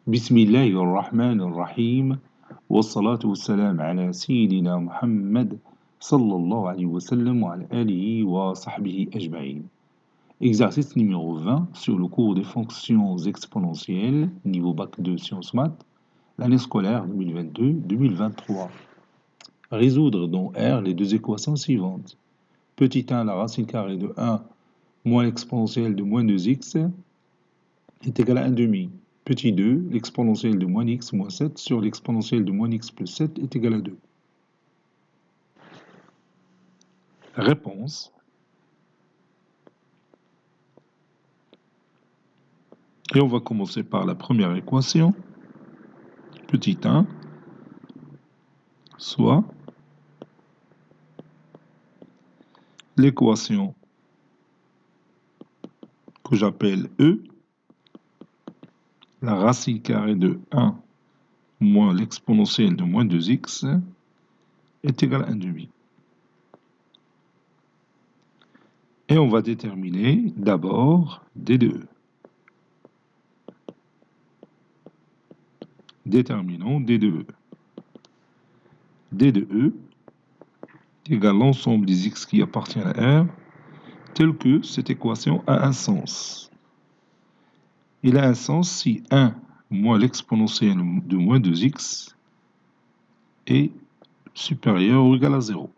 بسم الله الرحمن الرحيم والصلاة والسلام على سيدنا محمد صلى الله عليه وسلم وعلى آله وصحبه أجمعين. Exercice numéro 20 sur le cours des fonctions exponentielles, niveau bac 2 sciences maths, l'année scolaire 2022-2023. Résoudre dans R les deux équations suivantes. Petit 1, la racine carrée de 1 moins l'exponentielle de moins 2x est égal à 1 demi. Petit 2, l'exponentielle de moins x moins 7 sur l'exponentielle de moins x plus 7 est égal à 2. Réponse. Et on va commencer par la première équation. Petit 1, soit l'équation que j'appelle E, la racine carrée de 1 moins l'exponentielle de moins 2x est égal à 1 demi. Et on va déterminer d'abord D de E. Déterminons D de E. D de E égale l'ensemble des x qui appartiennent à R, tel que cette équation a un sens. Il a un sens si 1 moins l'exponentielle de moins 2x est supérieur ou égal à 0.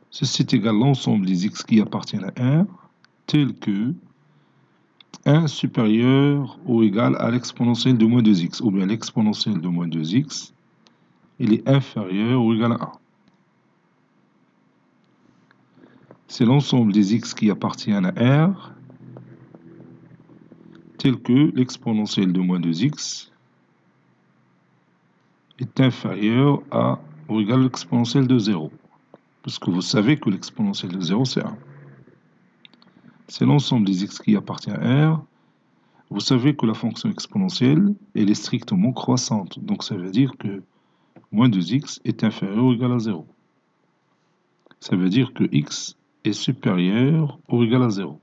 Ceci est égal à l'ensemble des x qui appartiennent à R, tel que 1 supérieur ou égal à l'exponentielle de moins 2x, ou bien l'exponentielle de moins 2x, il est inférieur ou égal à 1. C'est l'ensemble des x qui appartiennent à R, tel que l'exponentielle de moins 2x est inférieur à ou égal à l'exponentielle de 0. Parce que vous savez que l'exponentielle de 0, c'est 1. C'est l'ensemble des x qui appartient à R. Vous savez que la fonction exponentielle, elle est strictement croissante. Donc ça veut dire que moins 2x est inférieur ou égal à 0. Ça veut dire que x est supérieur ou égal à 0.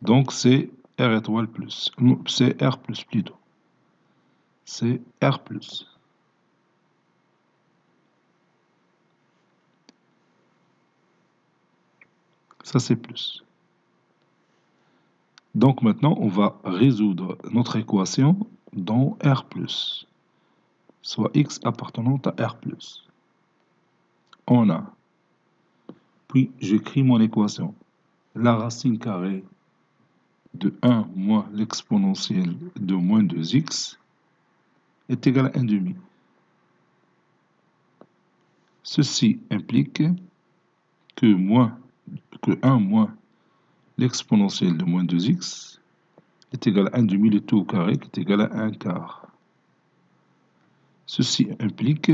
Donc c'est R étoile plus. C'est R plus plutôt. C'est R plus. Ça c'est plus. Donc maintenant, on va résoudre notre équation dans R+, soit x appartenant à R+. On a, puis j'écris mon équation, la racine carrée de 1 moins l'exponentielle de moins 2x est égale à 1 demi. Ceci implique que 1 moins l'exponentielle de moins 2x est égal à 1 demi le tout au carré qui est égal à 1 quart. Ceci implique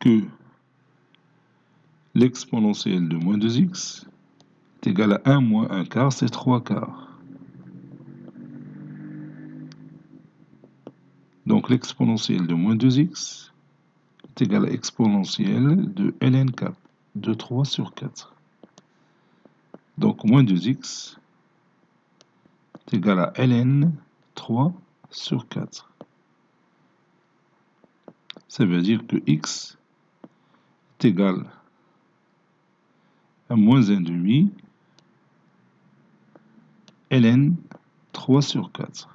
que l'exponentielle de moins 2x est égal à 1 moins 1 quart, c'est 3 quarts. Donc l'exponentielle de moins 2x est égal à exponentielle de ln 4, de 3 sur 4. Donc moins 2x est égal à ln 3 sur 4. Ça veut dire que x est égal à moins 1 demi ln 3 sur 4.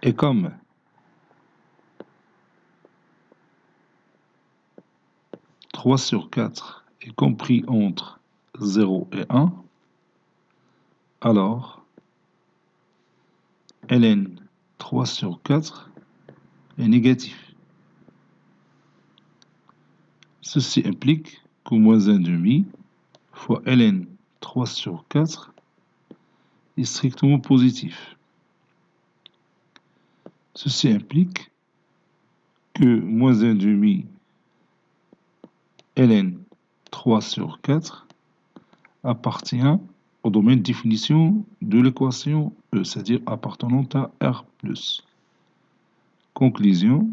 Et comme « 3 sur 4 est compris entre 0 et 1, alors ln 3 sur 4 est négatif. Ceci implique que moins 1 demi fois ln 3 sur 4 est strictement positif. Ceci implique que moins 1 demi ln 3 sur 4 appartient au domaine de définition de l'équation E, c'est-à-dire appartenant à R+. Conclusion,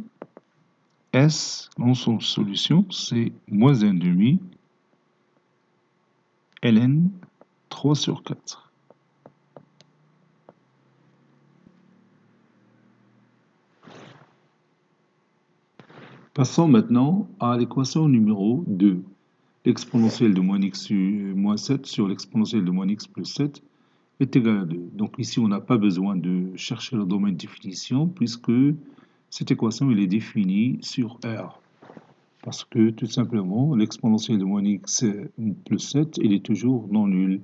S, l'ensemble solution, c'est moins 1,5 ln 3 sur 4. Passons maintenant à l'équation numéro 2. L'exponentielle de moins x moins 7 sur l'exponentielle de moins x plus 7 est égal à 2. Donc ici, on n'a pas besoin de chercher le domaine de définition puisque cette équation elle est définie sur R. Parce que tout simplement, l'exponentielle de moins x plus 7, il est toujours non nul.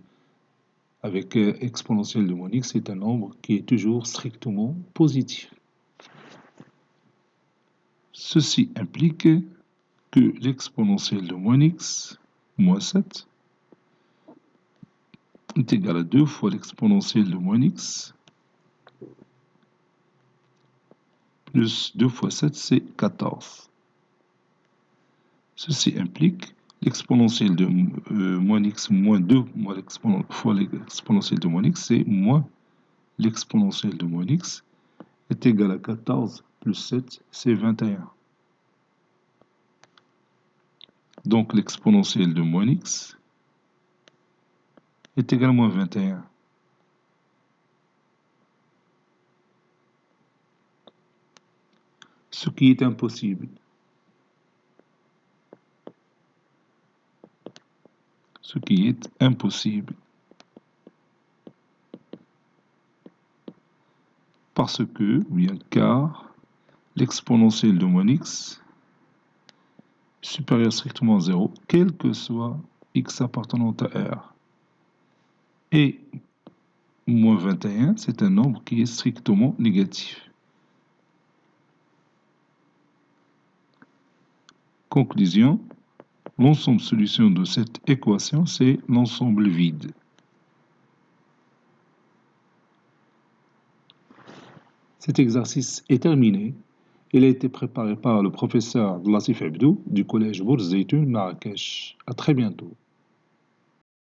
Avec exponentielle de moins x, c'est un nombre qui est toujours strictement positif. Ceci implique que l'exponentielle de moins x moins 7 est égal à 2 fois l'exponentielle de moins x plus 2 fois 7, c'est 14. Ceci implique l'exponentielle de moins x moins 2 fois l'exponentielle de moins x, c'est moins l'exponentielle de moins x est égal à 14 plus 7, c'est 21. Donc l'exponentielle de moins x est égal à moins 21. Ce qui est impossible. Ce qui est impossible. Parce que, bien car, l'exponentielle de moins x supérieur strictement à 0, quel que soit x appartenant à R. Et moins 21, c'est un nombre qui est strictement négatif. Conclusion, l'ensemble solution de cette équation, c'est l'ensemble vide. Cet exercice est terminé. Il a été préparé par le professeur Latif Abdou du collège Bourz Zeytoun Marrakech. À très bientôt.